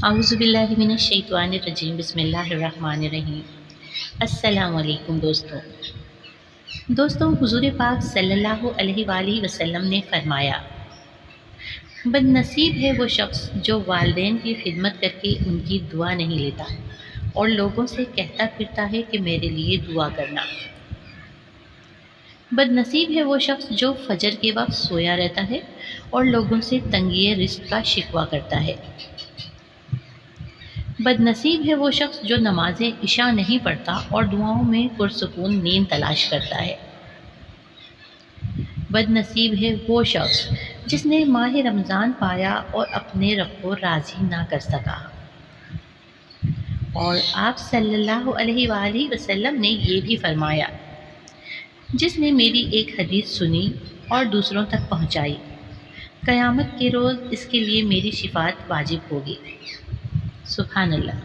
اعوذ باللہ من الشیطان الرجیم، بسم اللہ الرحمن الرحیم۔ السلام علیکم دوستوں، حضور پاک صلی اللہ علیہ وآلہ وسلم نے فرمایا، بد نصیب ہے وہ شخص جو والدین کی خدمت کر کے ان کی دعا نہیں لیتا اور لوگوں سے کہتا پھرتا ہے کہ میرے لیے دعا کرنا۔ بد نصیب ہے وہ شخص جو فجر کے وقت سویا رہتا ہے اور لوگوں سے تنگی رزق کا شکوہ کرتا ہے۔ بد نصیب ہے وہ شخص جو نماز عشاء نہیں پڑھتا اور دعاؤں میں پرسکون نیند تلاش کرتا ہے۔ بد نصیب ہے وہ شخص جس نے ماہ رمضان پایا اور اپنے رب کو راضی نہ کر سکا۔ اور آپ صلی اللہ علیہ وآلہ وسلم نے یہ بھی فرمایا، جس نے میری ایک حدیث سنی اور دوسروں تک پہنچائی، قیامت کے روز اس کے لیے میری شفاعت واجب ہوگی۔ سبحان اللہ۔